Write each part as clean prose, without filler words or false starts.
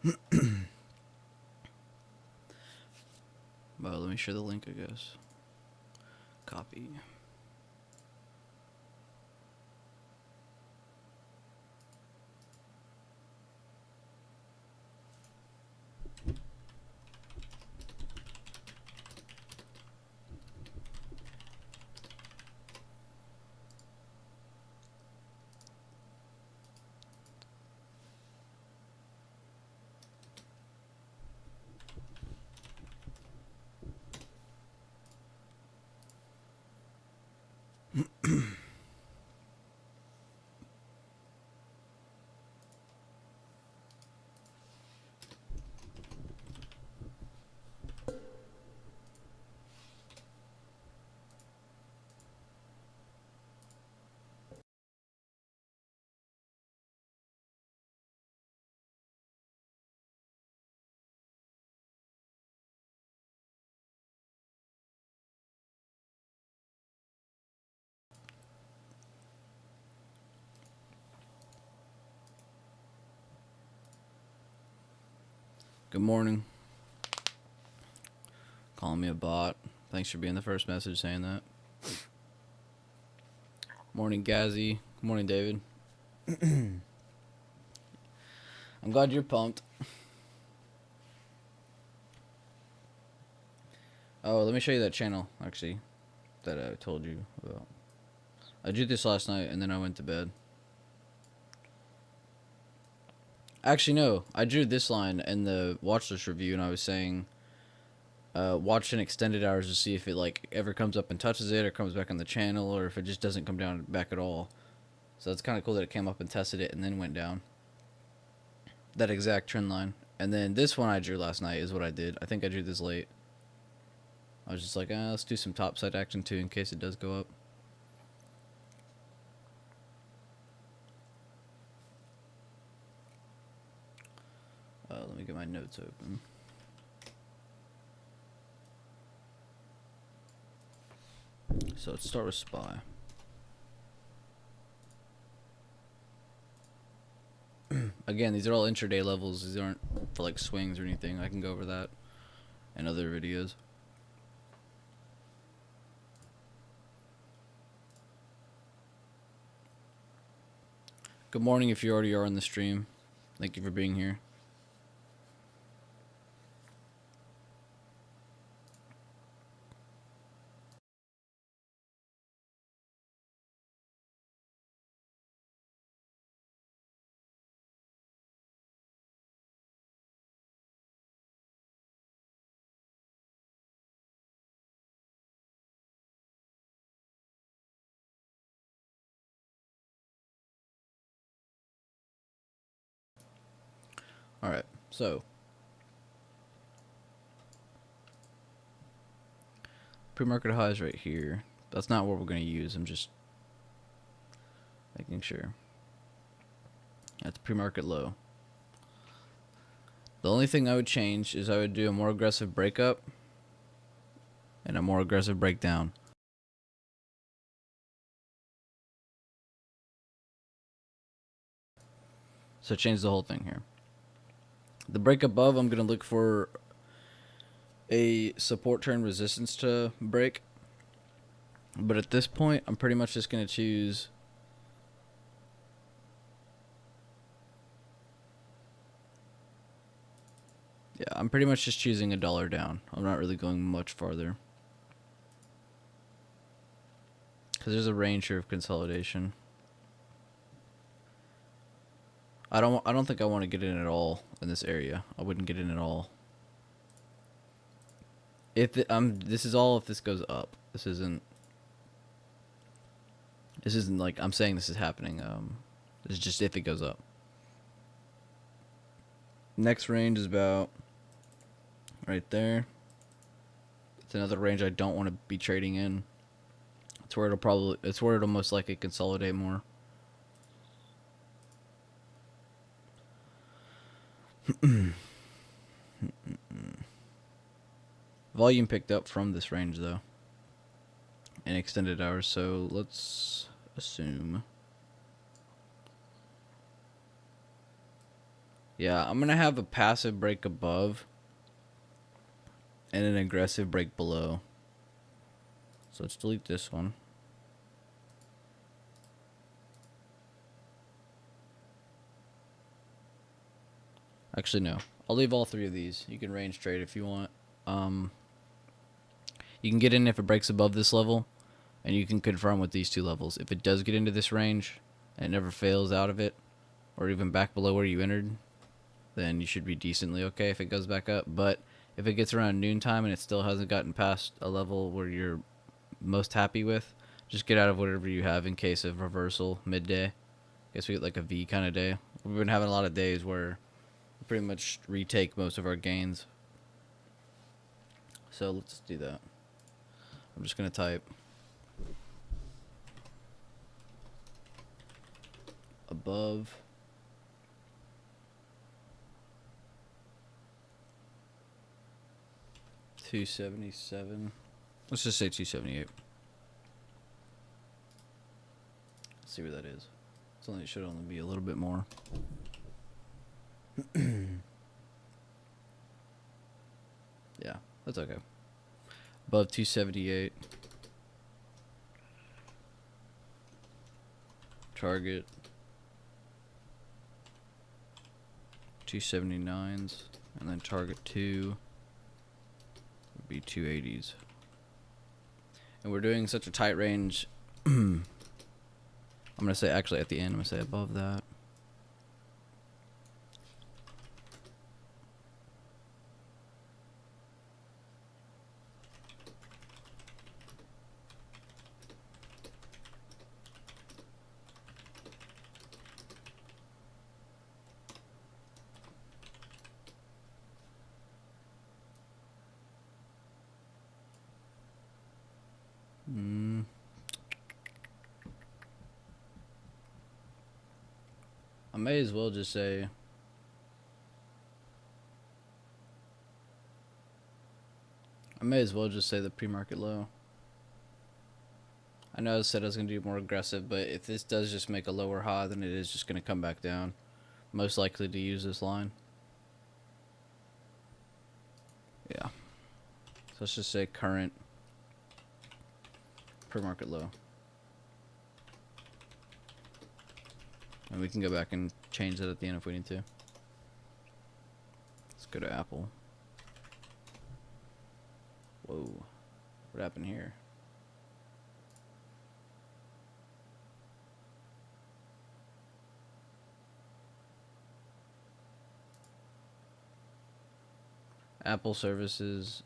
Well, let me share the link, I guess. Copy. Good morning. Calling me a bot. Thanks for being the first message saying that. Morning, Gazzy. Good morning, David. I'm glad you're pumped. Oh, let me show you that channel, actually, that I told you about. I drew this last night, and then I went to bed. Actually, no. I drew this line in the watch list review, and I was saying, watch in extended hours to see if it, like, ever comes up and touches it, or comes back on the channel, or if it just doesn't come down back at all. So it's kind of cool that it came up and tested it, and then went down. That exact trend line. And then this one I drew last night is what I did. I think I drew this late. I was just like, let's do some topside action too in case it does go up. Let me get my notes open. So let's start with SPY. Again, these are all intraday levels. These aren't for like swings or anything. I can go over that in other videos. Good morning if you already are on the stream. Thank you for being here. Alright, so pre-market highs right here. That's not what we're going to use. I'm just making sure. That's pre-market low. The only thing I would change is I would do a more aggressive breakup and a more aggressive breakdown. So change the whole thing here. The break above, I'm going to look for a support turn resistance to break. But at this point, I'm pretty much just going to choose I'm pretty much just choosing $1 down. I'm not really going much farther. Because there's a range here of consolidation. I don't think I want to get in at all in this area. I wouldn't get in at all. This is all if this goes up. This isn't like I'm saying this is happening. This is just if it goes up. Next range is about right there. It's another range I don't want to be trading in. It's where it'll most likely consolidate more. Volume picked up from this range though in extended hours, so let's assume Yeah, I'm gonna have a passive break above and an aggressive break below. So let's delete this one. Actually, no. I'll leave all three of these. You can range trade if you want. Um, you can get in if it breaks above this level, and you can confirm with these two levels. If it does get into this range and it never fails out of it, or even back below where you entered, then you should be decently okay if it goes back up. But if it gets around noontime and it still hasn't gotten past a level where you're most happy with, just get out of whatever you have in case of reversal midday. Guess we get like a V kind of day. We've been having a lot of days where we pretty much retake most of our gains. So let's do that. I'm just going to type above $277. Let's just say 278. Let's see where that is. It should only be a little bit more. Yeah, that's okay. Above 278. Target 279s, and then target 2 would be 280s. And we're doing such a tight range. I'm gonna say, actually at the end, I'm gonna say above that. I may as well just say the pre-market low. I know I said I was going to do more aggressive, but if this does just make a lower high, then it is just going to come back down. Most likely to use this line. Yeah. So let's just say current pre-market low. And we can go back and change that at the end if we need to. Let's go to Apple. Whoa. What happened here? Apple services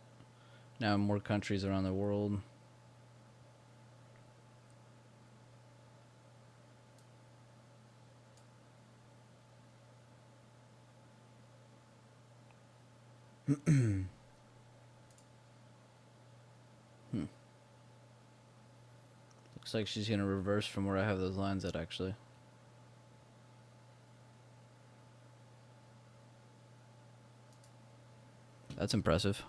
now in more countries around the world. Looks like she's going to reverse from where I have those lines at, actually. That's impressive.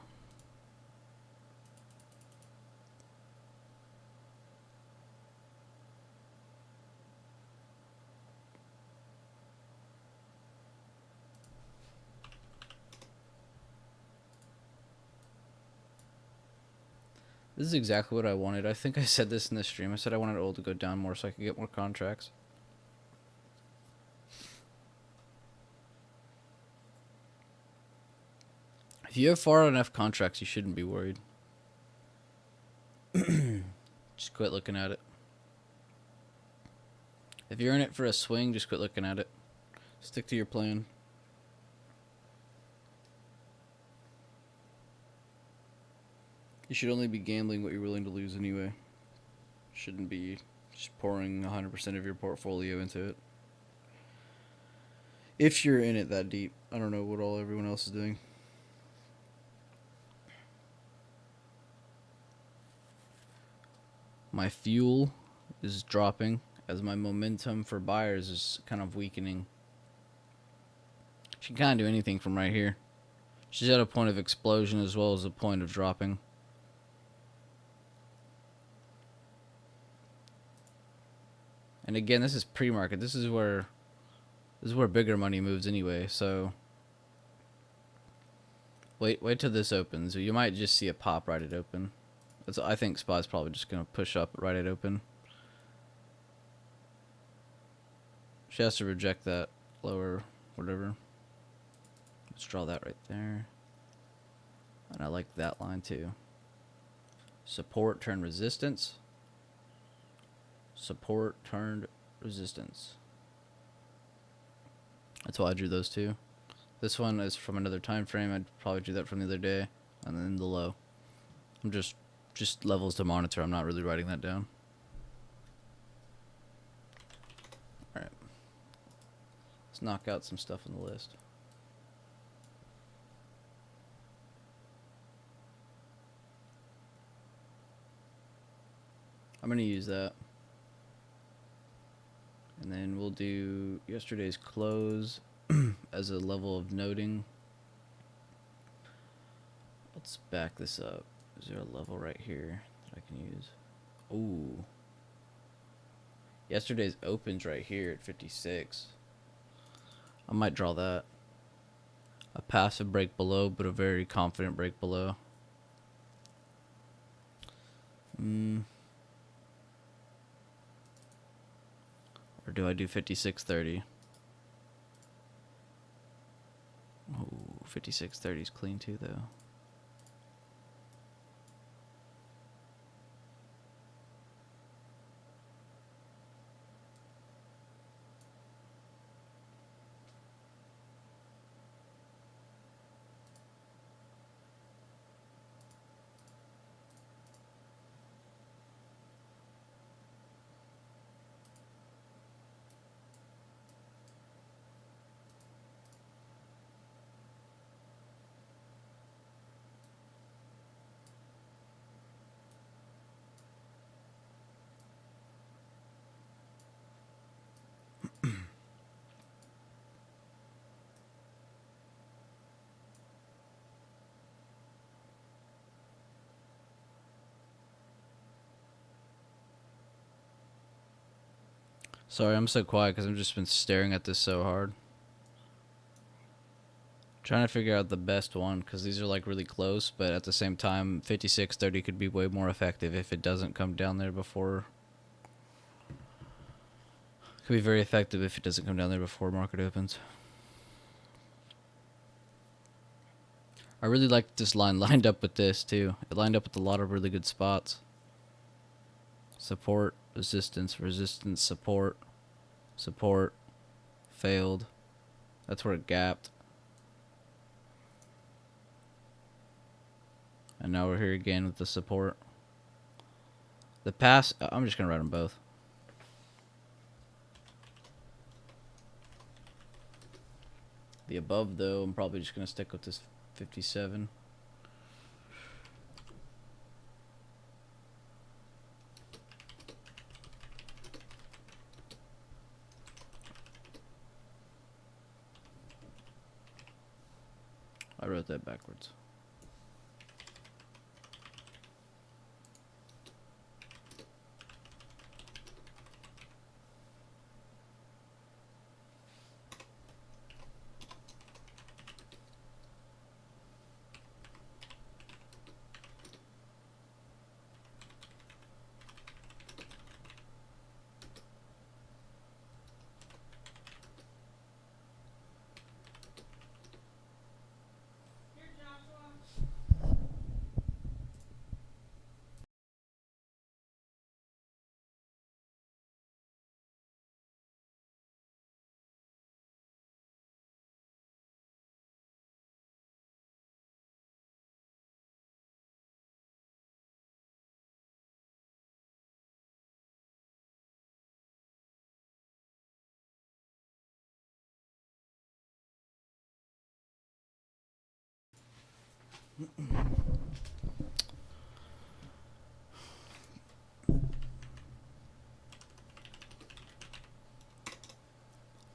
This is exactly what I wanted. I think I said this in the stream. I said I wanted oil to go down more so I could get more contracts. If you have far enough contracts, you shouldn't be worried. Just quit looking at it. If you're in it for a swing, just quit looking at it. Stick to your plan. You should only be gambling what you're willing to lose anyway. Shouldn't be just pouring 100% of your portfolio into it. If you're in it that deep. I don't know what all everyone else is doing. My fuel is dropping as my momentum for buyers is kind of weakening. She can kind of do anything from right here. She's at a point of explosion as well as a point of dropping. And again, this is pre-market. This is where This is where bigger money moves anyway, so wait till this opens. You might just see a pop right at open. I think SPY's probably just gonna push up right at open. She has to reject that lower whatever. Let's draw that right there. And I like that line too. Support turned resistance. Support turned resistance. That's why I drew those two. This one is from another time frame. I'd probably do that from the other day. And then the low. I'm just levels to monitor. I'm not really writing that down. Alright. Let's knock out some stuff on the list. I'm going to use that. And then we'll do yesterday's close as a level of noting. Let's back this up. Is there a level right here that I can use? Ooh. Yesterday's opens right here at 56. I might draw that. A passive break below, but a very confident break below. Or do I do 56.30? Oh, 56.30 is clean too, though. Sorry, I'm so quiet because I've just been staring at this so hard. Trying to figure out the best one because these are like really close, but at the same time, 56.30 could be way more effective if it doesn't come down there before. Could be very effective if it doesn't come down there before market opens. I really like this line lined up with this too. It lined up with a lot of really good spots. Support, resistance, resistance, support, support, failed. That's where it gapped. And now we're here again with the support. The pass, I'm just going to write them both. The above, though, I'm probably just going to stick with this 57. I wrote that backwards.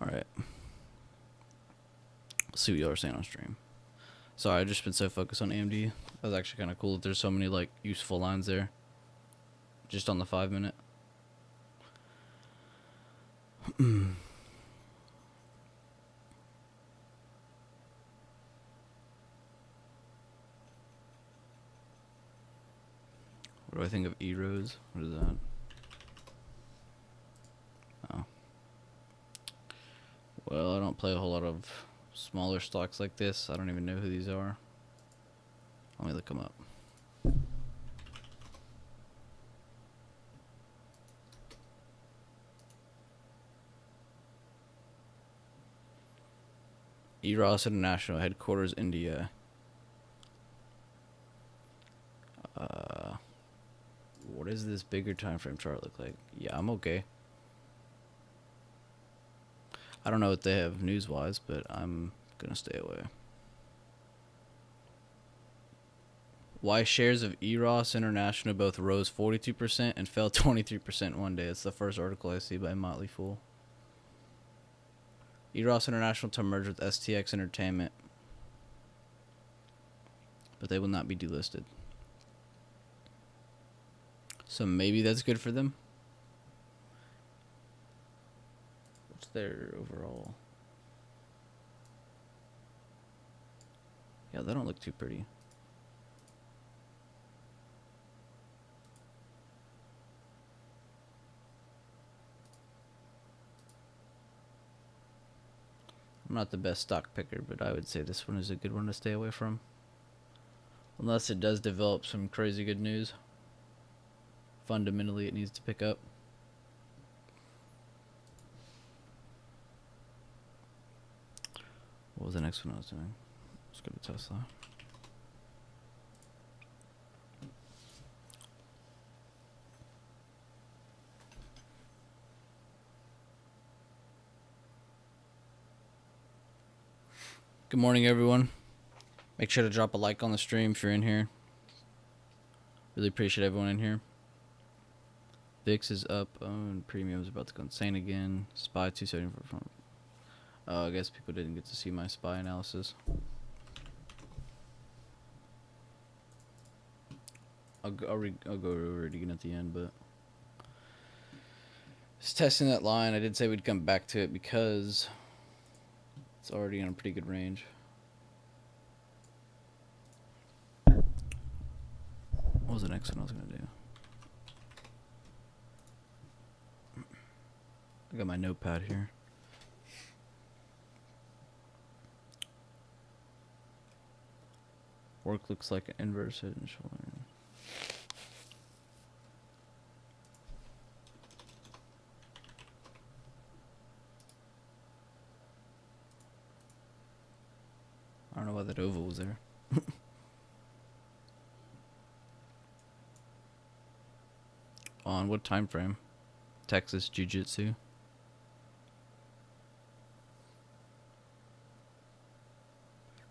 Alright. Let's see what y'all are saying on stream. Sorry, I've just been so focused on AMD. That was actually kind of cool that there's so many like useful lines there. Just on the 5-minute. What do I think of E-Rose? What is that? Oh. Well, I don't play a whole lot of smaller stocks like this. I don't even know who these are. Let me look them up. Eros International, headquarters, India. What does this bigger time frame chart look like? Yeah, I'm okay. I don't know what they have news-wise, but I'm gonna stay away. Why shares of Eros International both rose 42% and fell 23% one day. It's the first article I see by Motley Fool. Eros International to merge with STX Entertainment, but they will not be delisted. So maybe that's good for them. What's their overall? Yeah, they don't look too pretty. I'm not the best stock picker, but I would say this one is a good one to stay away from. Unless it does develop some crazy good news. Fundamentally, it needs to pick up. What was the next one I was doing? Let's go to Tesla. Good morning, everyone. Make sure to drop a like on the stream if you're in here. Really appreciate everyone in here. VIX is up. And premium's about to go insane again. SPY 274. I guess people didn't get to see my SPY analysis. I'll go over it again at the end, but just testing that line. I did say we'd come back to it because it's already in a pretty good range. What was the next one I was going to do? I got my notepad here. Work looks like an inverse head and shoulder. I don't know why that oval was there. On what time frame? Texas Jiu-Jitsu.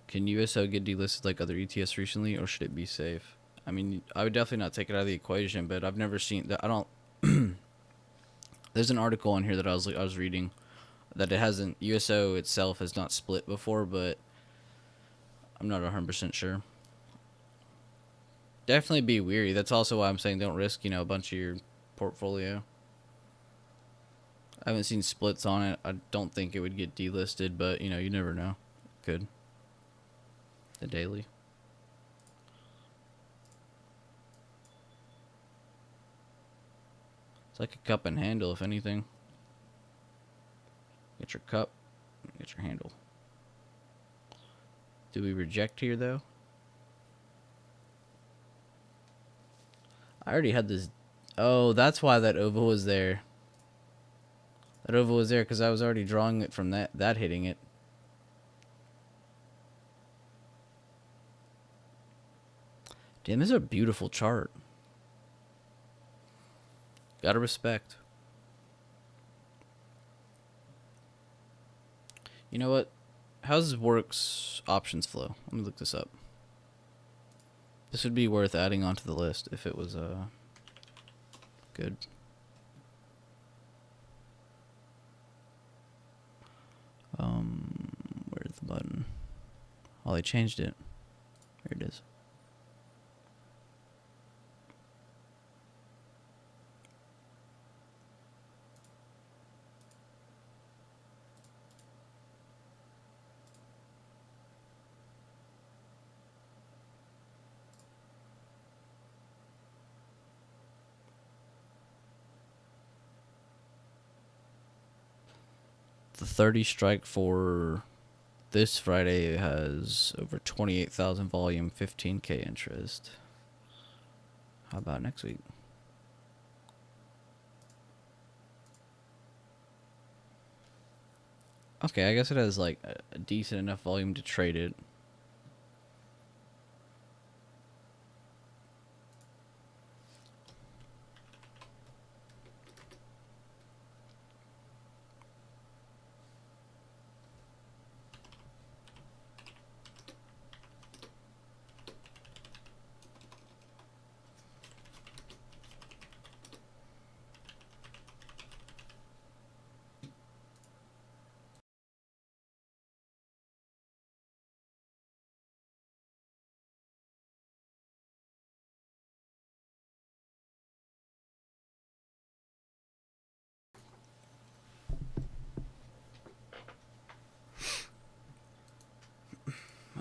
Can USO get delisted like other ETFs recently, or should it be safe? I mean, I would definitely not take it out of the equation, but I've never seen that. I don't. There's an article on here that I was reading that it hasn't. USO itself has not split before, but I'm not 100% sure. Definitely be weary. That's also why I'm saying don't risk, a bunch of your portfolio. I haven't seen splits on it. I don't think it would get delisted, but you never know. Could. The daily. It's like a cup and handle, if anything. Get your cup, get your handle. Do we reject here, though? I already had this. Oh, that's why that oval was there. That oval was there because I was already drawing it from that hitting it. Damn, this is a beautiful chart. Gotta respect. You know what? How's Works options flow? Let me look this up. This would be worth adding onto the list if it was good. Where's the button? Oh, they changed it. Here it is. The 30 strike for this Friday has over 28,000 volume, 15K interest. How about next week? Okay, I guess it has like a decent enough volume to trade it.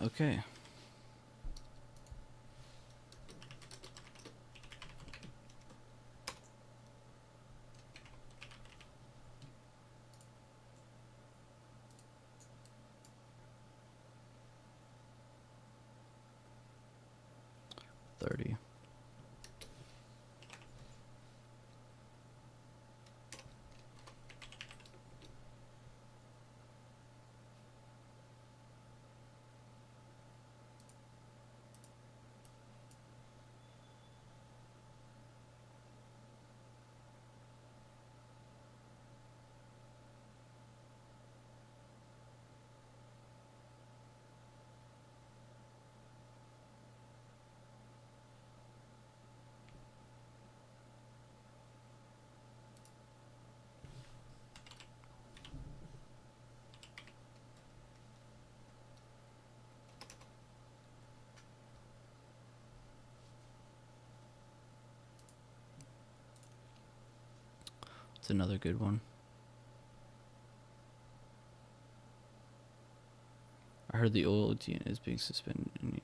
Okay. $30. It's another good one. I heard the oil TN is being suspended. Yeah.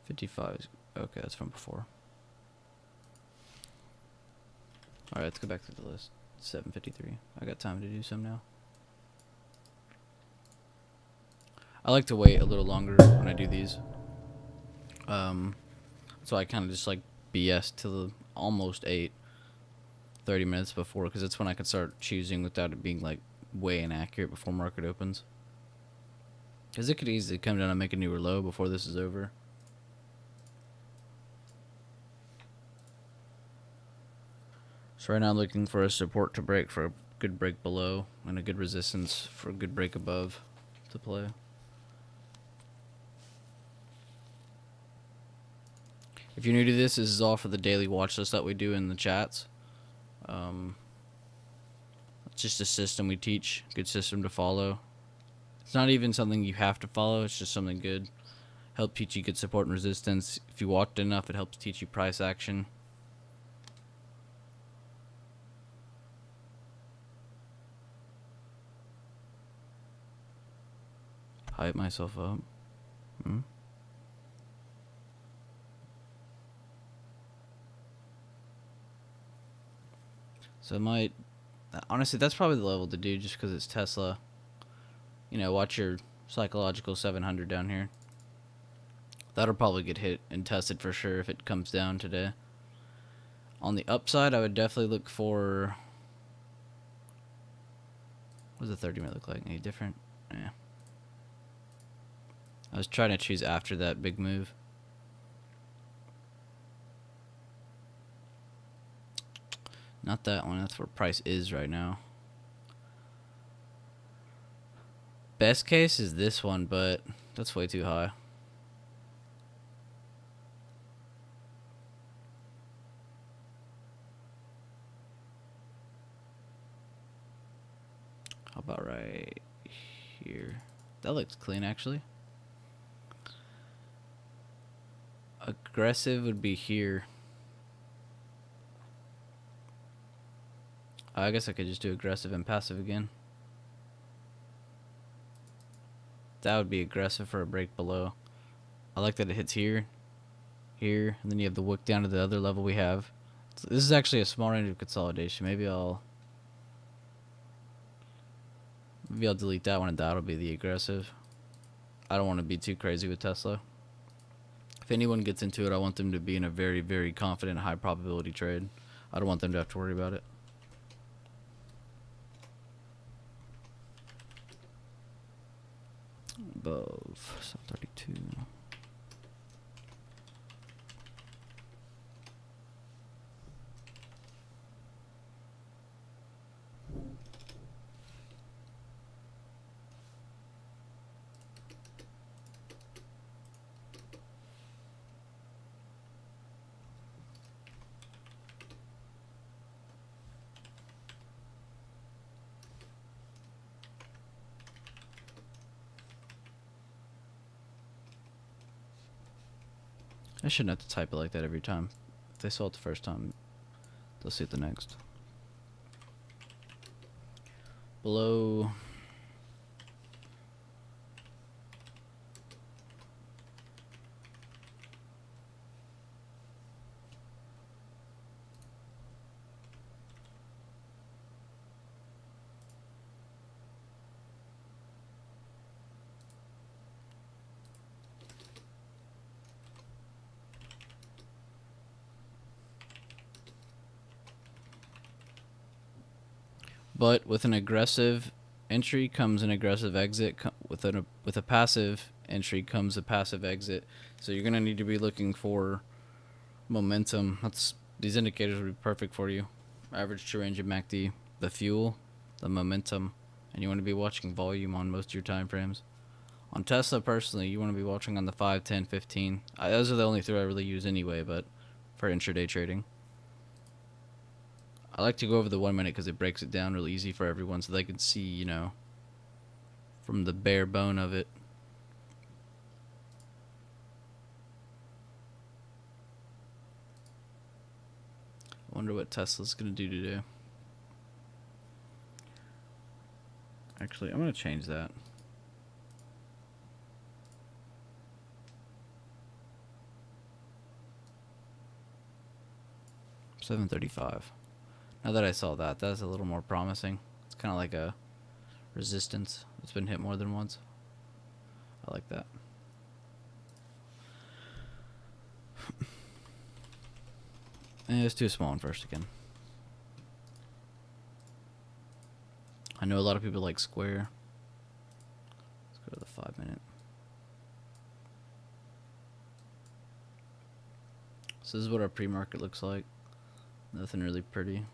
55. Okay, that's from before. Alright, let's go back to the list. 7:53. I got time to do some now. I like to wait a little longer when I do these. So I kind of just like BS till almost 8, 30 minutes before, because that's when I can start choosing without it being like way inaccurate before market opens. Because it could easily come down and make a newer low before this is over. So right now I'm looking for a support to break for a good break below and a good resistance for a good break above to play. If you're new to this is all for the daily watch list that we do in the chats. It's just a system we teach, good system to follow. It's not even something you have to follow, it's just something good. Help teach you good support and resistance. If you watched enough, it helps teach you price action. Hype myself up. So it might... Honestly, that's probably the level to do just because it's Tesla. You know, watch your psychological 700 down here. That'll probably get hit and tested for sure if it comes down today. On the upside, I would definitely look for... What does the 30 minute look like? Any different? Yeah. I was trying to choose after that big move. Not that one. That's where price is right now. Best case is this one, but that's way too high. How about right here? That looks clean, actually. Aggressive would be here. I guess I could just do aggressive and passive again. That would be aggressive for a break below. I like that it hits here, here, and then you have the wick down to the other level we have. So this is actually a small range of consolidation. Maybe I'll delete that one, and that'll be the aggressive. I don't want to be too crazy with Tesla. If anyone gets into it, I want them to be in a very, very confident, high probability trade. I don't want them to have to worry about it. Above 732. I shouldn't have to type it like that every time. If they saw it the first time, they'll see it the next. Below. But with an aggressive entry comes an aggressive exit. With a passive entry comes a passive exit. So you're gonna need to be looking for momentum. These indicators would be perfect for you. Average true range of MACD, the fuel, the momentum, and you want to be watching volume on most of your time frames. On Tesla, personally, you want to be watching on the 5, 10, 15. Those are the only three I really use anyway, but for intraday trading. I like to go over the 1 minute because it breaks it down really easy for everyone so they can see, you know, from the bare bone of it. I wonder what Tesla's going to do today. Actually, I'm going to change that. $7.35. Now that I saw that, that's a little more promising. It's kind of like a resistance. It's been hit more than once. I like that. And let's do a small one first again. I know a lot of people like square. Let's go to the 5 minute. So this is what our pre-market looks like. Nothing really pretty.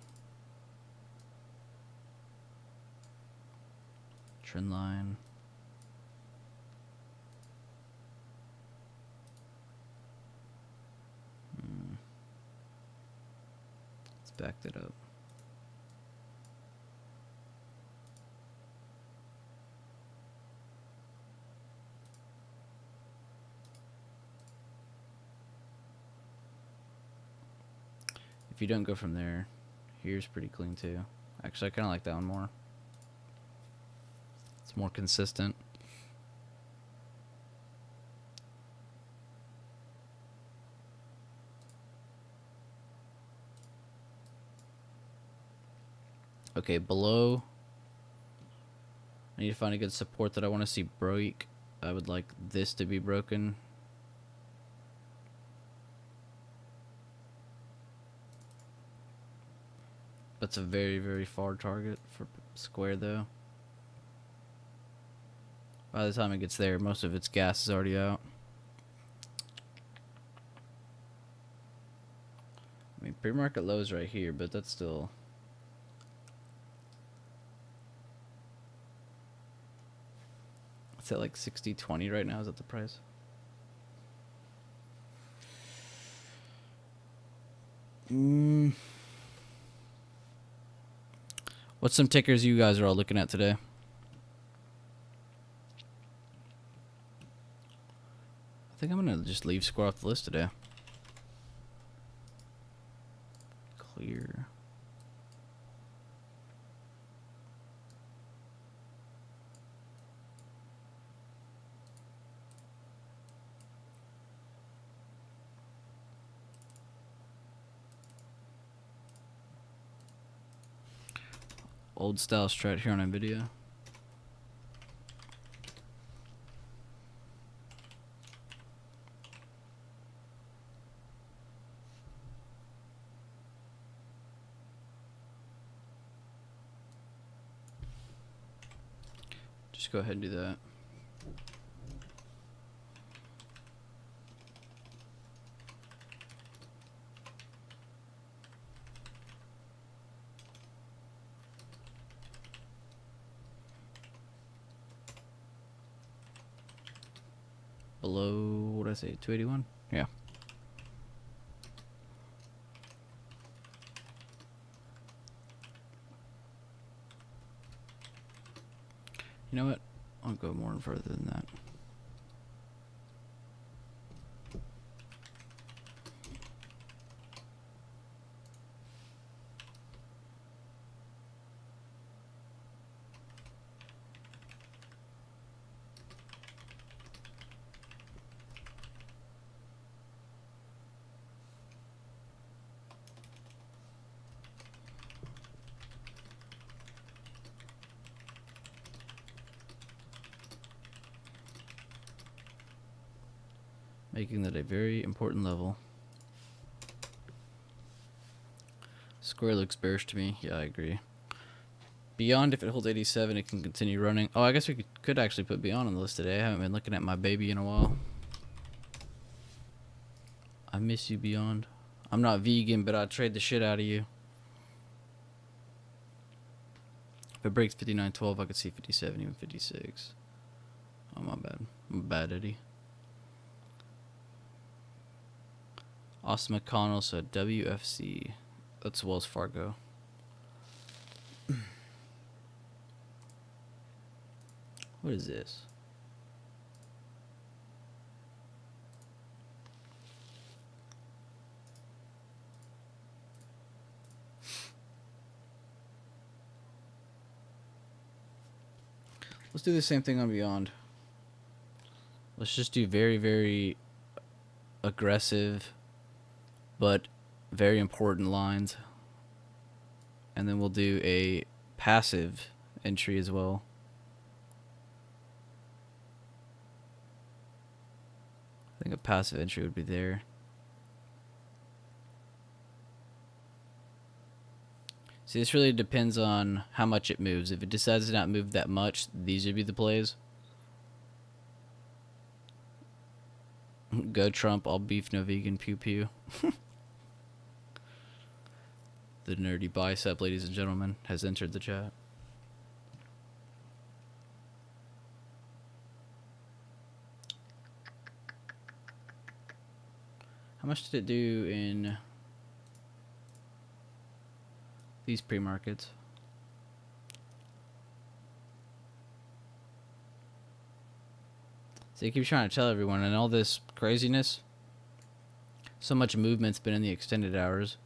Trend line. Let's back that up. If you don't go from there, here's pretty clean too. Actually, I kind of like that one more. It's more consistent. Okay, below, I need to find a good support that I want to see break. I would like this to be broken. That's a very, very far target for square though. By the time it gets there, most of its gas is already out. I mean, pre-market low is right here, but that's still... It's at like 60.20 right now. Is that the price? What's some tickers you guys are all looking at today? I think I'm going to just leave Square off the list today. Clear. old style strat here on NVIDIA. Just go ahead and do that. Below, what did I say, 281? Yeah. You know what? I'll go more further than that. Making that a very important level. Square looks bearish to me. Yeah, I agree. Beyond, if it holds 87, it can continue running. Oh, I guess we could actually put Beyond on the list today. I haven't been looking at my baby in a while. I miss you, Beyond. I'm not vegan, but I'd trade the shit out of you. If it breaks 59.12, I could see 57, even 56. Oh, my bad. I'm bad, Eddie. Austin McConnell said WFC. That's Wells Fargo. What is this? Let's do the same thing on Beyond. Let's just do very, very aggressive, but very important lines. And then we'll do a passive entry as well. I think a passive entry would be there. See, this really depends on how much it moves. If it decides to not move that much, these would be the plays. Go Trump, all beef, no vegan, pew pew. The nerdy bicep, ladies and gentlemen, has entered the chat. How much did it do in these pre-markets? So you keep trying to tell everyone, and all this craziness, so much movement's been in the extended hours.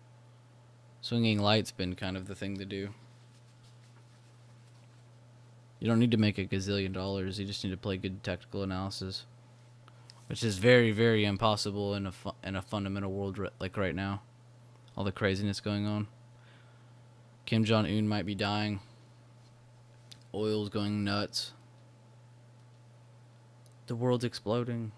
Swinging light's been kind of the thing to do. You don't need to make a gazillion dollars. You just need to play good tactical analysis, which is very, very impossible in a fundamental world like right now. All the craziness going on. Kim Jong-un might be dying. Oil's going nuts. The world's exploding.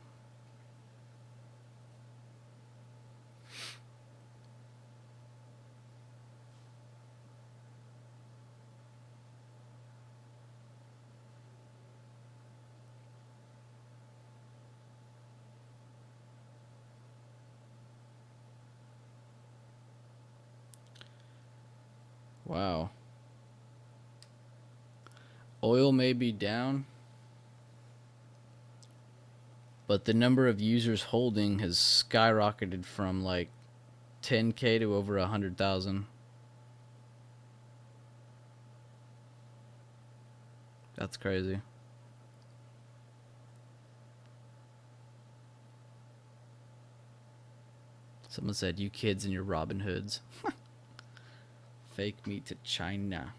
Wow. Oil may be down, but the number of users holding has skyrocketed from like 10K to over 100,000. That's crazy. Someone said, you kids and your Robin Hoods. Fake me to China.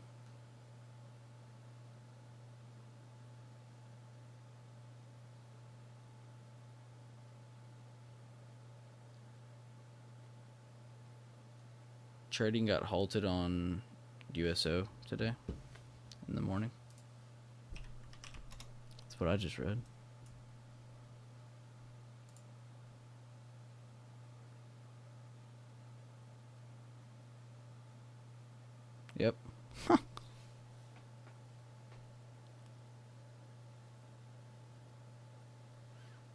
Trading got halted on USO today. in the morning. That's what I just read. Yep.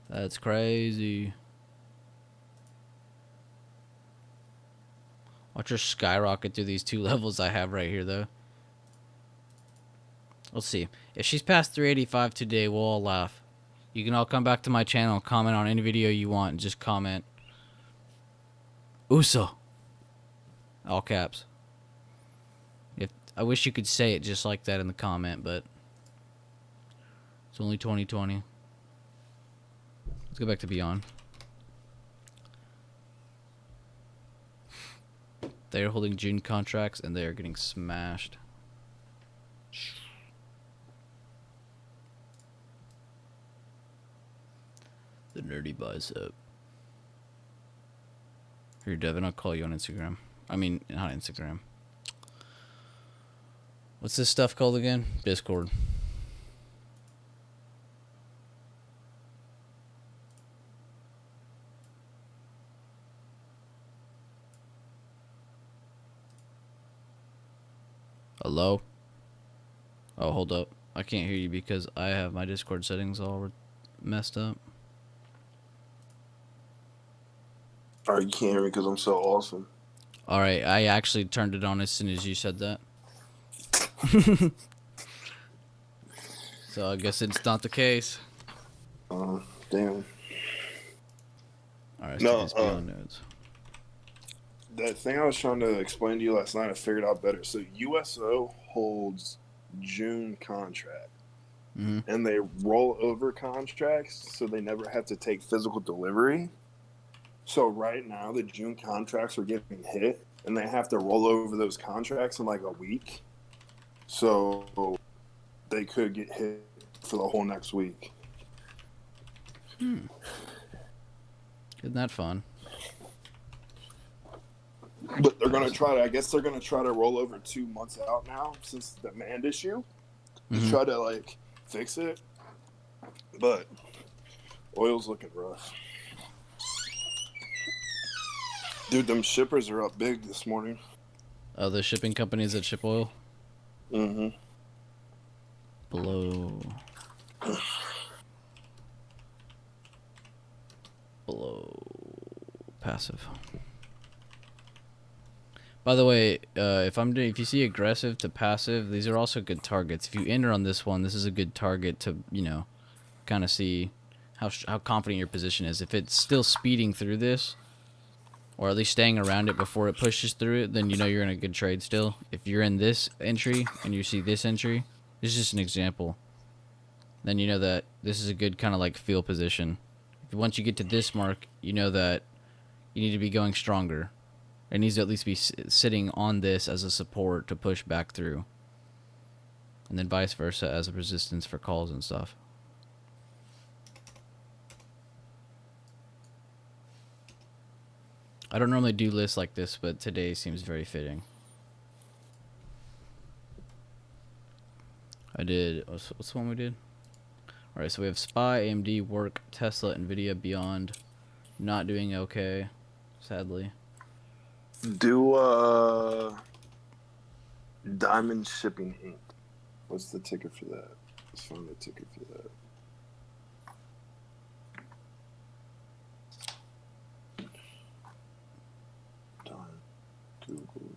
That's crazy. Watch her skyrocket through these 2 levels I have right here, though. Let's see. If she's past 385 today, we'll all laugh. You can all come back to my channel, comment on any video you want, and just comment Uso. All caps. I wish you could say it just like that in the comment, but it's only 2020. Let's go back to Beyond. They are holding June contracts, and they are getting smashed. The nerdy bicep. Here, Devin, I'll call you on Instagram. I mean, not Instagram. What's this stuff called again? Discord. Hello? Oh, hold up. I can't hear you because I have my Discord settings all messed up. Alright, you can't hear me because I'm so awesome. Alright, I actually turned it on as soon as you said that. So I guess it's not the case. Damn. Alright, let's do these Beyond nodes. That thing I was trying to explain to you last night, I figured out better. So USO holds June contract. Mm-hmm. And they roll over contracts so they never have to take physical delivery. So right now the June contracts are getting hit and they have to roll over those contracts in like a week. So they could get hit for the whole next week. Isn't that fun? But they're going to try to, I guess they're going to try to roll over 2 months out now since the demand issue. To try to like fix it. But oil's looking rough. Dude, them shippers are up big this morning. Oh, the shipping companies that ship oil? Mm-hmm. Below. Passive. By the way, if you see aggressive to passive, these are also good targets. If you enter on this one, this is a good target to, kind of see how confident your position is. If it's still speeding through this, or at least staying around it before it pushes through it, then you're in a good trade still. If you're in this entry and you see this entry, this is just an example, then you know that this is a good kind of like feel position. Once you get to this mark, you know that you need to be going stronger. It needs to at least be sitting on this as a support to push back through. And then vice versa as a resistance for calls and stuff. I don't normally do lists like this, but today seems very fitting. I did... What's the one we did? Alright, so we have SPY, AMD, Work, Tesla, NVIDIA, Beyond. Not doing okay, sadly. Do Diamond Shipping Inc. What's the ticker for that? Let's find the ticker for that. Google.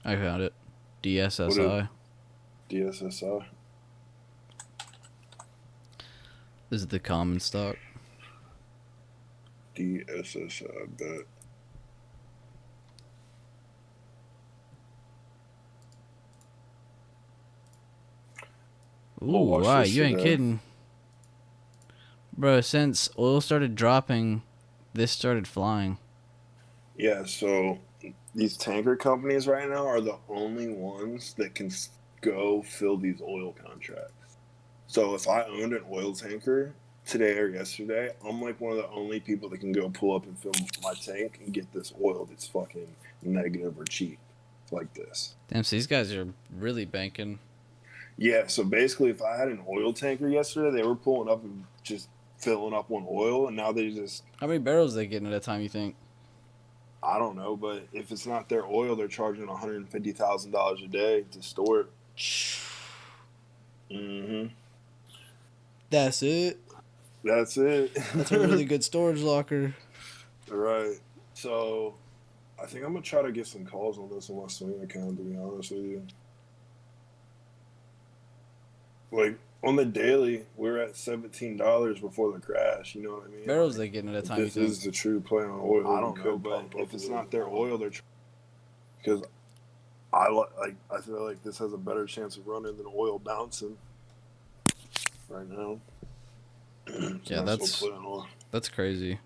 I found it. DSSI. DSSI. This is the common stock. DSSI, I bet. Ooh, wow, you ain't kidding. Bro, since oil started dropping, this started flying. Yeah, so these tanker companies right now are the only ones that can go fill these oil contracts. So if I owned an oil tanker today or yesterday, I'm like one of the only people that can go pull up and fill my tank and get this oil that's fucking negative or cheap like this. Damn, so these guys are really banking. Yeah, so basically if I had an oil tanker yesterday, they were pulling up and just filling up on oil, and now they just... How many barrels are they getting at a time, you think? I don't know, but if it's not their oil, they're charging $150,000 a day to store it. Mm-hmm. That's it. That's it. That's a really good storage locker. Right. So I think I'm going to try to get some calls on this on my swing account, to be honest with you. Like, on the daily, we're at $17 before the crash. You know what I mean? Barrels they getting at a time, This is the true play on oil. I don't know, but if it's not their oil, they're... Because I feel like this has a better chance of running than oil bouncing right now. So yeah, that's crazy.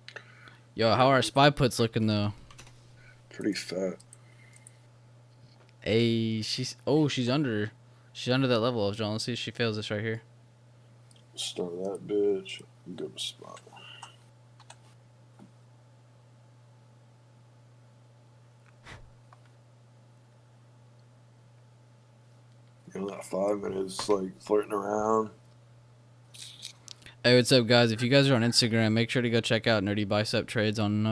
Yo, how are spy puts looking though? Pretty fat. Hey, she's under that level of John. Let's see if she fails this right here. Start that bitch. Good spot. You know, that 5 minutes like flirting around. Hey, what's up, guys? If you guys are on Instagram, make sure to go check out Nerdy Bicep Trades on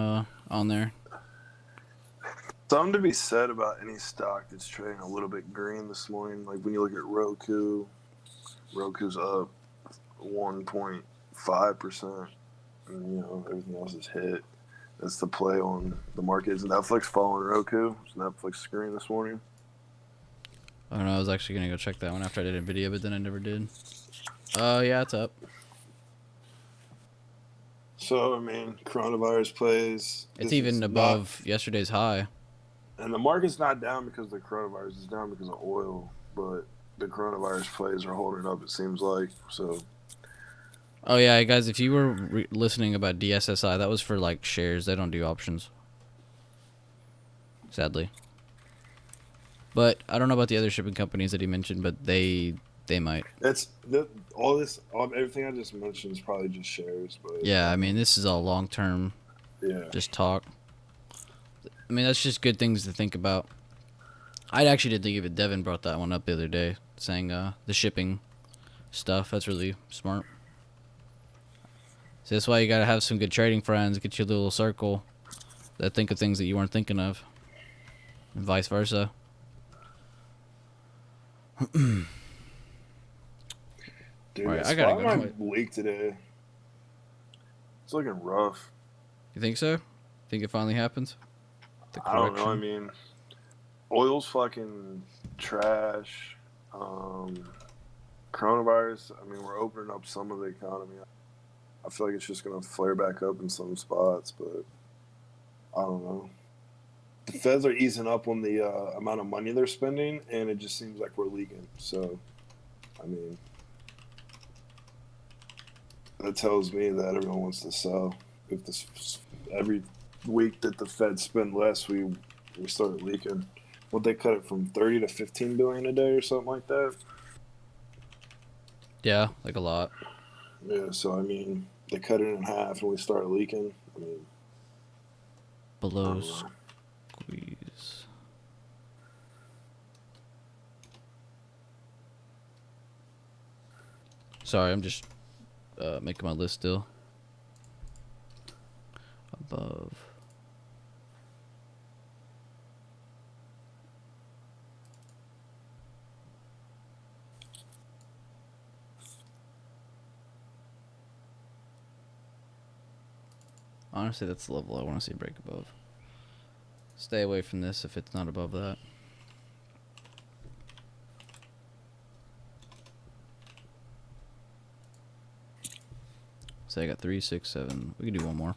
there. Something to be said about any stock that's trading a little bit green this morning. Like when you look at Roku's up 1.5%, and you know everything else is hit. That's the play on the market. Is Netflix following Roku? Is Netflix screen this morning? I don't know. I was actually gonna go check that one after I did a video, but then I never did. Yeah, it's up. So I mean, coronavirus plays. It's even above yesterday's high. And the market's not down because the coronavirus is down because of oil, but the coronavirus plays are holding up. It seems like so. Oh yeah, guys! If you were listening about DSSI, that was for like shares. They don't do options, sadly. But I don't know about the other shipping companies that he mentioned, but they might. Everything I just mentioned is probably just shares. But yeah, I mean, this is all long term. Yeah. Just talk. I mean, that's just good things to think about. I actually didn't think of it. Devin brought that one up the other day, saying the shipping stuff. That's really smart. So that's why you gotta have some good trading friends. Get your little circle that think of things that you weren't thinking of, and vice versa. Dude, right, I gotta go. My leak today. It's looking rough. You think so? Think it finally happens? I don't know. I mean, oil's fucking trash. Coronavirus. I mean, we're opening up some of the economy. I feel like it's just gonna flare back up in some spots, but I don't know. The feds are easing up on the amount of money they're spending, and it just seems like we're leaking. So, I mean, that tells me that everyone wants to sell. If this every week that the Fed spend less, we start leaking. Would they cut it from 30 to 15 billion a day or something like that? Yeah, like a lot. Yeah, so I mean, they cut it in half and we start leaking. I mean, below squeeze. Sorry, I'm just making my list still. Above. Honestly, that's the level I want to see break above. Stay away from this if it's not above that. So I got 3, 6, 7. We can do one more.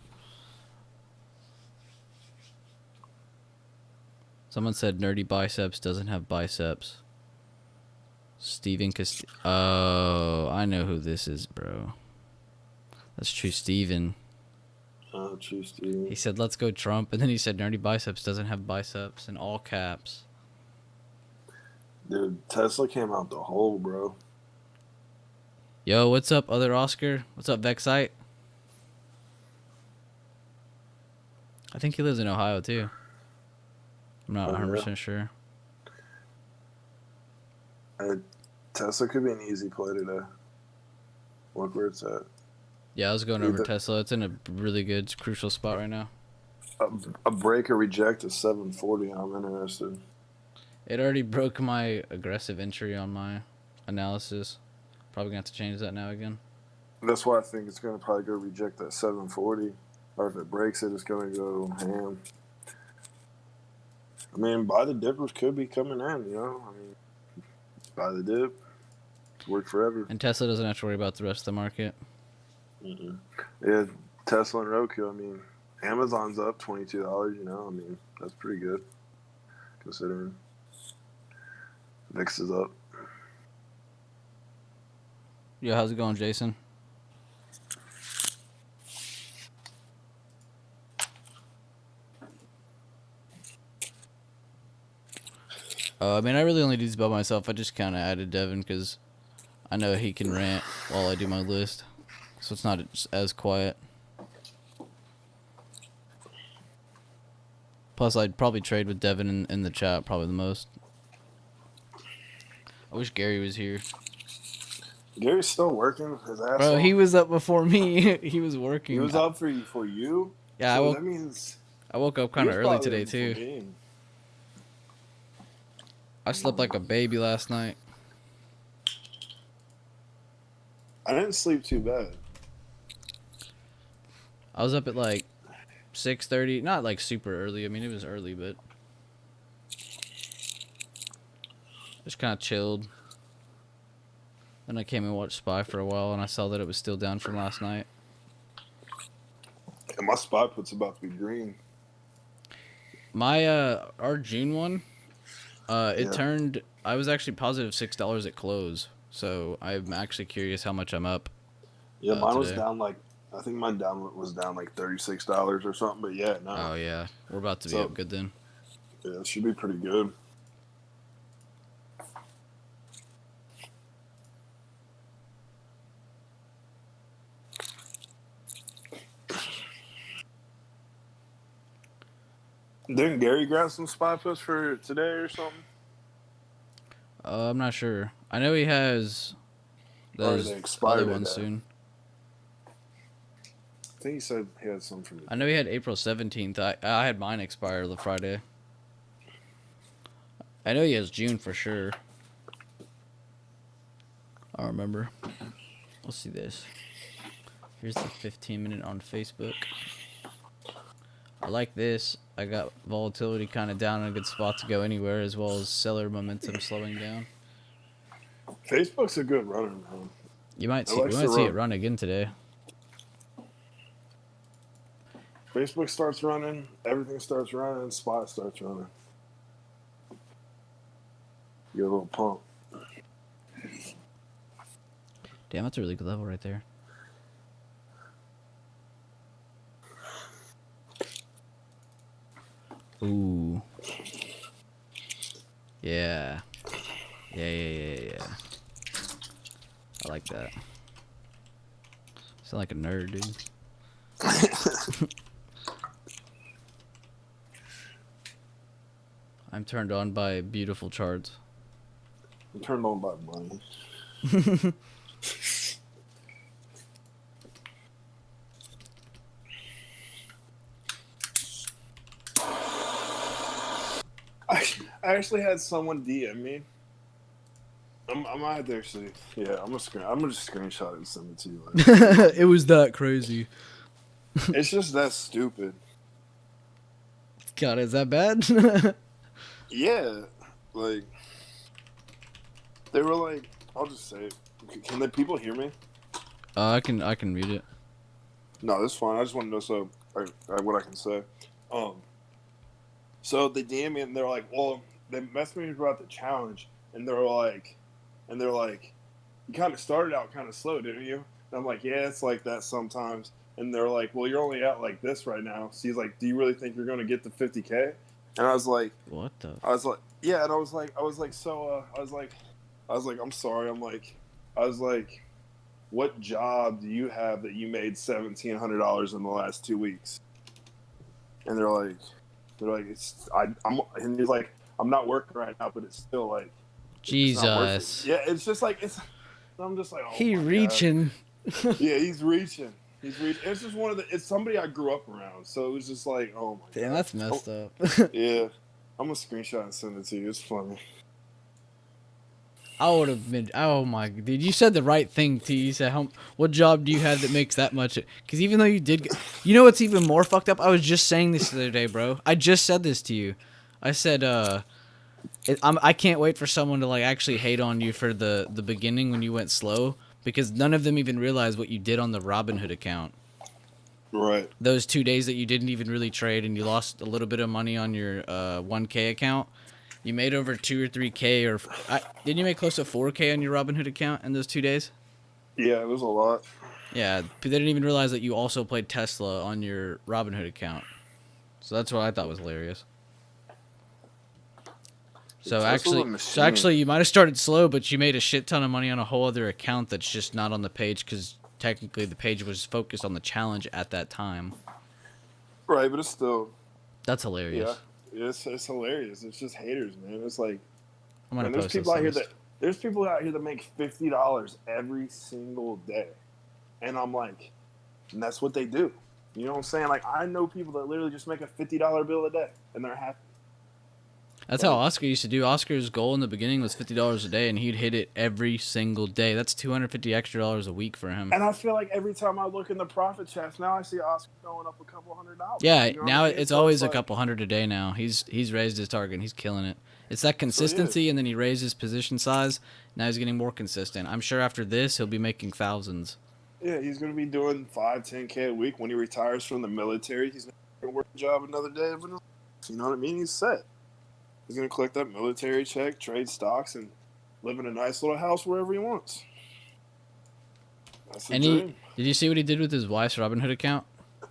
Someone said Nerdy Biceps doesn't have biceps. Steven Oh, I know who this is, bro. That's True Steven. Oh, True Steven. He said, let's go Trump. And then he said, Nerdy Biceps doesn't have biceps in all caps. Dude, Tesla came out the hole, bro. Yo, what's up, other Oscar? What's up, Vexite? I think he lives in Ohio too. I'm not Oh, yeah. 100% sure. Tesla could be an easy play today. Look where it's at. Yeah, I was going over Either Tesla. It's in a really good, crucial spot right now. a, a break or reject is 740. I'm interested. It already broke my aggressive entry on my analysis. Probably gonna have to change that now again. That's why I think it's going to probably go reject that 740. Or if it breaks it, it's going to go ham. I mean, buy the dippers could be coming in, you know? I mean, buy the dip. It's worked forever. And Tesla doesn't have to worry about the rest of the market. Mm-mm. Yeah, Tesla and Roku, I mean, Amazon's up $22, you know? I mean, that's pretty good considering VIX is up. Yo, how's it going, Jason? I mean, I really only do these by myself. I just kind of added Devin because I know he can rant while I do my list. So it's not as quiet. Plus, I'd probably trade with Devin in the chat probably the most. I wish Gary was here. Gary's still working his ass Bro, off. he was up before me. He was working. He was up for you? Yeah, so that means I woke up he kind of was early probably today, in too. for me. I slept like a baby last night. I didn't sleep too bad. I was up at like 6:30. Not like super early. I mean, it was early, but just kind of chilled. Then I came and watched Spy for a while, and I saw that it was still down from last night. And my spot put's about to be green. My our June one, it turned. I was actually positive $6 at close, so I'm actually curious how much I'm up. Yeah, mine was today. down like I think mine was down like $36 or something. But yeah, no. Oh yeah, we're about to be up good then. Yeah, it should be pretty good. Didn't Gary grab some spy puts for today or something? I'm not sure. I know he has those other ones soon. I think he said he had some for me. I know he had April 17th. I had mine expire the Friday. I know he has June for sure. I don't remember. Let's see this. Here's the 15-minute on Facebook. I like this. I got volatility kind of down in a good spot to go anywhere, as well as seller momentum slowing down. Facebook's a good runner, man. We might see it run again today. Facebook starts running, everything starts running, spot starts running. You get a little pump. Damn, that's a really good level right there. Ooh. Yeah. Yeah. I like that. Sound like a nerd, dude. I'm turned on by beautiful charts. I'm turned on by money. I actually had someone DM me. I might actually, yeah. I'm gonna just screenshot it and send it to you. It was that crazy. It's just that stupid. God, is that bad? Yeah, like they were like, I'll just say it. Can the people hear me? I can read it. No, that's fine. I just want to know what I can say. So they DM me and they're like, well, they messaged me about the challenge, and they're like, you kind of started out kind of slow, didn't you? And I'm like, yeah, it's like that sometimes. And they're like, well, you're only at like this right now. So he's like, do you really think you're going to get to 50K? And I was like, What the? yeah, and I was like, I'm sorry. I was like, what job do you have that you made $1,700 in the last 2 weeks? And they're like, and he's like, I'm not working right now, but it's still like, it's not worth it. Jesus. Yeah, it's just like I'm just like, oh He my god. reaching. Yeah, he's reaching. He's reaching. It's just it's somebody I grew up around, so it was just like, oh my Damn, god. that's messed up. Yeah, I'm gonna screenshot and send it to you. It's funny. I would have been. Oh my, dude, you said the right thing. T. You said, "What job do you have that makes that much?" Because even though you did, you know what's even more fucked up? I was just saying this the other day, bro. I just said this to you. I said, I can't wait for someone to like actually hate on you for the beginning when you went slow, because none of them even realized what you did on the Robinhood account. Right. Those 2 days that you didn't even really trade and you lost a little bit of money on your 1K account. You made over 2 or 3K, or didn't you make close to 4K on your Robinhood account in those 2 days? Yeah, it was a lot. Yeah, they didn't even realize that you also played Tesla on your Robinhood account. So that's what I thought was hilarious. So actually, you might have started slow, but you made a shit ton of money on a whole other account that's just not on the page because technically the page was focused on the challenge at that time. Right, but it's still. That's hilarious. Yeah, it's hilarious. It's just haters, man. It's like, I'm gonna man, post this list. there's people out here that make $50 every single day, and I'm like, and that's what they do. You know what I'm saying? Like, I know people that literally just make a $50 bill a day, and they're happy. That's how Oscar used to do. Oscar's goal in the beginning was $50 a day, and he'd hit it every single day. That's $250 extra a week for him. And I feel like every time I look in the profit charts, now I see Oscar going up a couple $100. Yeah, you know now I mean? it's always a couple hundred a day now. He's raised his target, and he's killing it. It's that consistency, and then he raised his position size. Now he's getting more consistent. I'm sure after this, he'll be making thousands. Yeah, he's going to be doing 5-10K a week when he retires from the military. He's not going to work a job another day of his life. You know what I mean? He's set. He's going to collect that military check, trade stocks, and live in a nice little house wherever he wants. That's the dream. Did you see what he did with his wife's Robinhood account?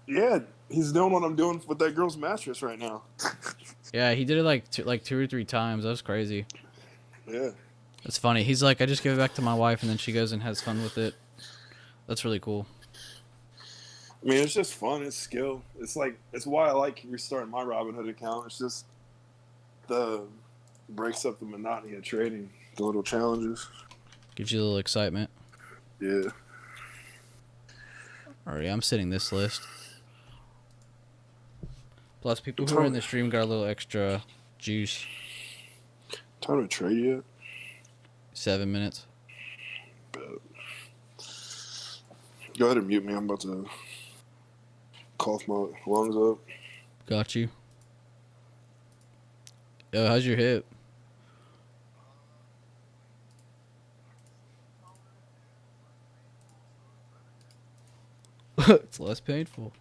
Yeah, he's doing what I'm doing with that girl's mattress right now. Yeah, he did it like 2 or 3 times. That was crazy. Yeah. It's funny. He's like, I just give it back to my wife, and then she goes and has fun with it. That's really cool. I mean, it's just fun. It's skill. It's why I like restarting my Robinhood account. It's just breaks up the monotony of trading, the little challenges. Gives you a little excitement. Yeah. Alright, I'm sitting this list. Plus, people who are in the stream got a little extra juice. Time to trade yet? 7 minutes. Bet. Go ahead and mute me. I'm about to cough my lungs up. Got you. Yo, how's your hip? It's less painful.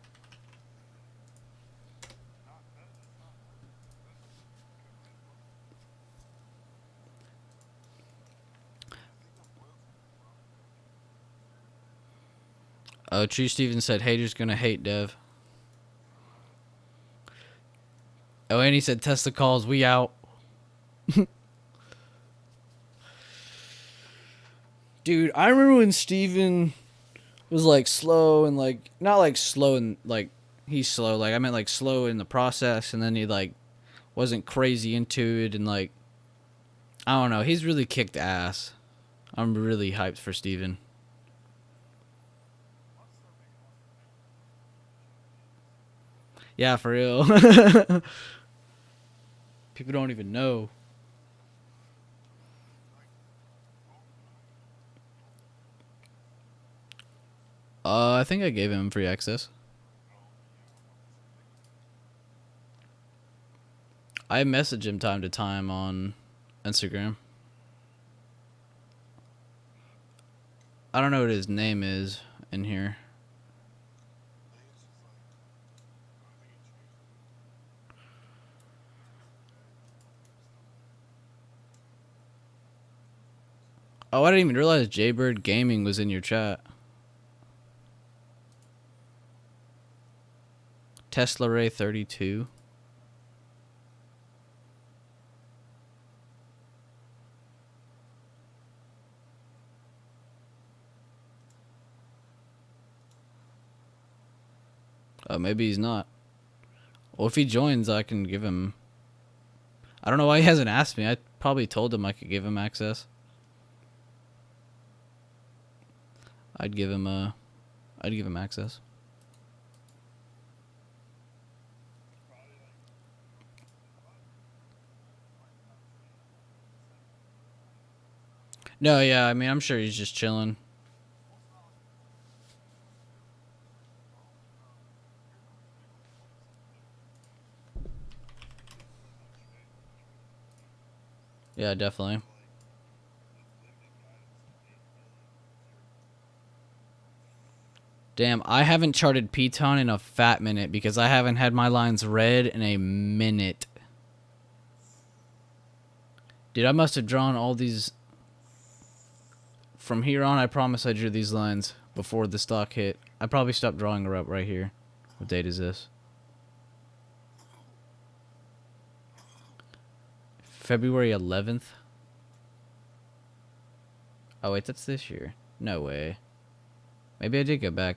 True Steven said haters gonna hate Dev. Oh, and he said Tesla calls, we out. Dude, I remember when Steven was like slow and like, not like slow and like he's slow, like I meant like slow in the process, and then he like wasn't crazy into it, and like I don't know, he's really kicked ass. I'm really hyped for Steven. Yeah, for real. People don't even know. I think I gave him free access. I message him time to time on Instagram. I don't know what his name is in here. Oh, I didn't even realize Jaybird Gaming was in your chat. Tesla Ray 32. Oh, maybe he's not. Well, if he joins, I can give him... I don't know why he hasn't asked me. I probably told him I could give him access. I'd give him access. No, yeah, I mean, I'm sure he's just chilling. Yeah, definitely. Damn, I haven't charted Piton in a fat minute because I haven't had my lines read in a minute. Dude, I must have drawn all these... From here on, I promise I drew these lines before the stock hit. I probably stopped drawing her up right here. What date is this? February 11th? Oh, wait, that's this year. No way. Maybe I did go back.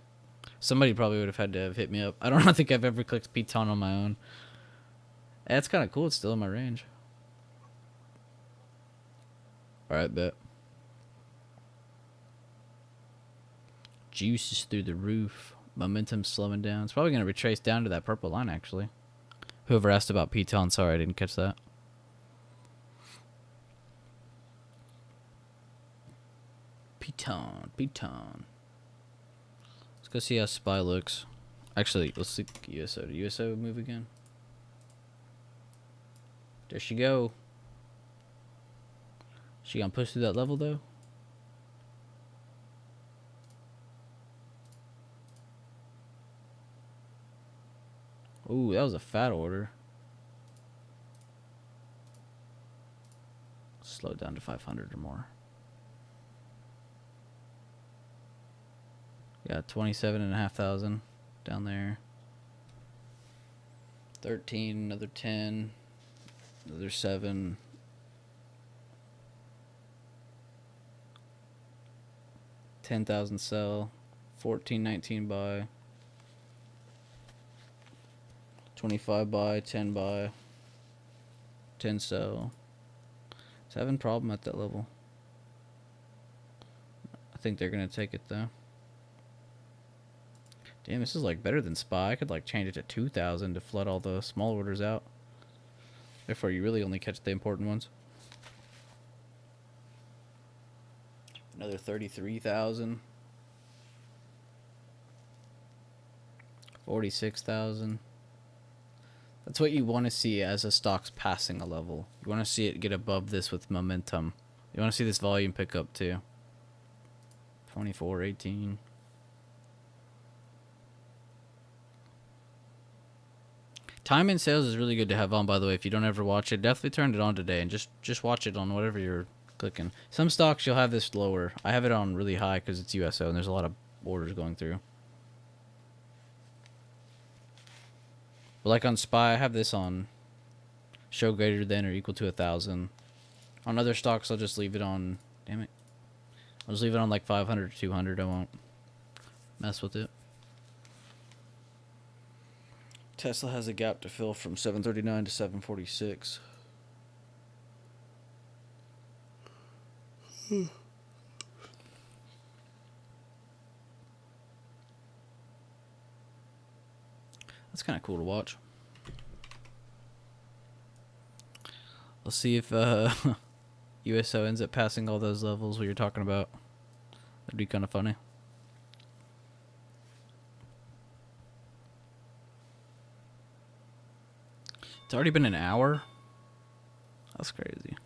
Somebody probably would have had to have hit me up. I don't think I've ever clicked Piton on my own. That's kind of cool. It's still in my range. Alright, bet. Juice is through the roof. Momentum slowing down. It's probably going to retrace down to that purple line, actually. Whoever asked about Piton, sorry, I didn't catch that. Piton. Let's go see how SPY looks. Actually, let's see USO. Did USO move again? There she go. She gonna push through that level, though? Ooh, that was a fat order. Slow down to 500 or more. Yeah, 27,500 down there. 13, another 10, another 7. $10,000 sell, 14.19 buy, 25 buy, 10 buy, 10 sell. It's having a problem at that level. I think they're gonna take it though. Damn, this is like better than SPY. I could like change it to 2,000 to flood all the small orders out. Therefore, you really only catch the important ones. Another 33,000. 46,000. That's what you want to see as a stock's passing a level. You want to see it get above this with momentum. You want to see this volume pick up too. 24.18. Time in sales is really good to have on, by the way. If you don't ever watch it, definitely turn it on today and just watch it on whatever you're clicking. Some stocks you'll have this lower. I have it on really high because it's USO and there's a lot of orders going through. But like on SPY, I have this on show greater than or equal to 1,000. On other stocks, I'll just leave it on. Damn it! I'll just leave it on like 500 or 200. I won't mess with it. Tesla has a gap to fill from 739 to 746. That's kind of cool to watch. Let's see if USO ends up passing all those levels we were talking about. That'd be kind of funny. It's already been an hour? That's crazy.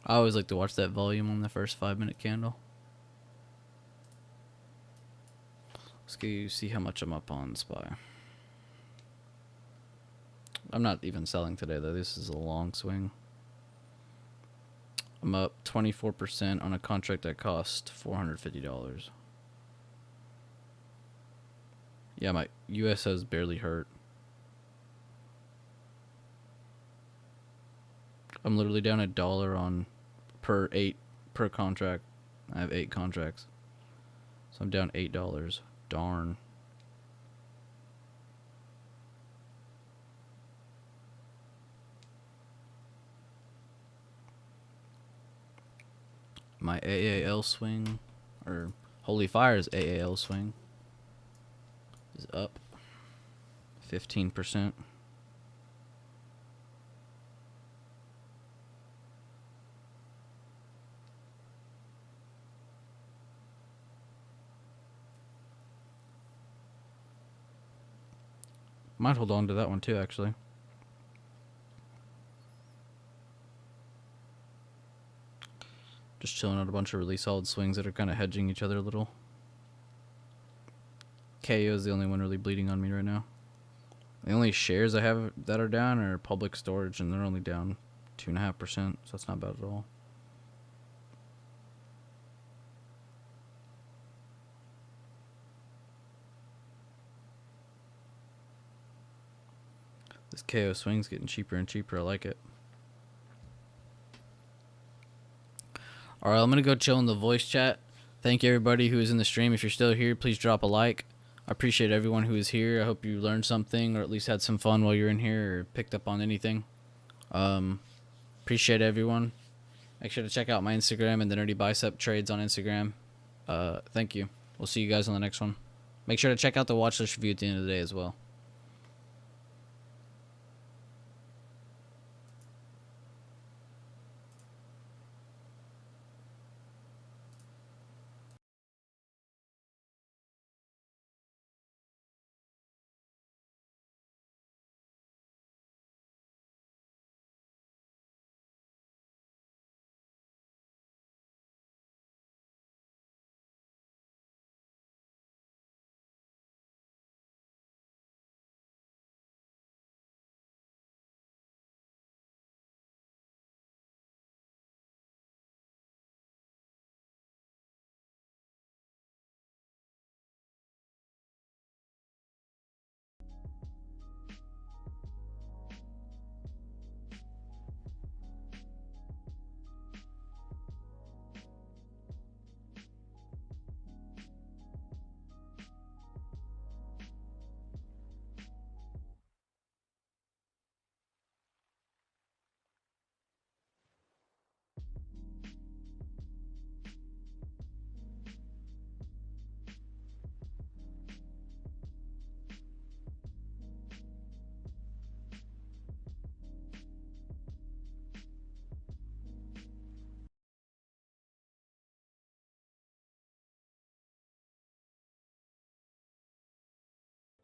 I always like to watch that volume on the first 5-minute candle. Let's go see how much I'm up on SPY. I'm not even selling today, though. This is a long swing. I'm up 24% on a contract that cost $450. Yeah, my USO's barely hurt. I'm literally down $1 on per contract. I have 8 contracts, so I'm down $8. Darn. My AAL swing, or Holy Fire's AAL swing, is up 15%. Might hold on to that one too, actually. Just chilling out a bunch of really solid swings that are kind of hedging each other a little. KO is the only one really bleeding on me right now. The only shares I have that are down are public storage, and they're only down 2.5%, so that's not bad at all. This KO swing's getting cheaper and cheaper. I like it. Alright, I'm going to go chill in the voice chat. Thank you everybody who is in the stream. If you're still here, please drop a like. I appreciate everyone who is here. I hope you learned something, or at least had some fun while you're in here, or picked up on anything. Appreciate everyone. Make sure to check out my Instagram and the Nerdy Bicep Trades on Instagram. Thank you. We'll see you guys on the next one. Make sure to check out the watch list review at the end of the day as well.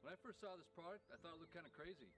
When I first saw this product, I thought it looked kind of crazy.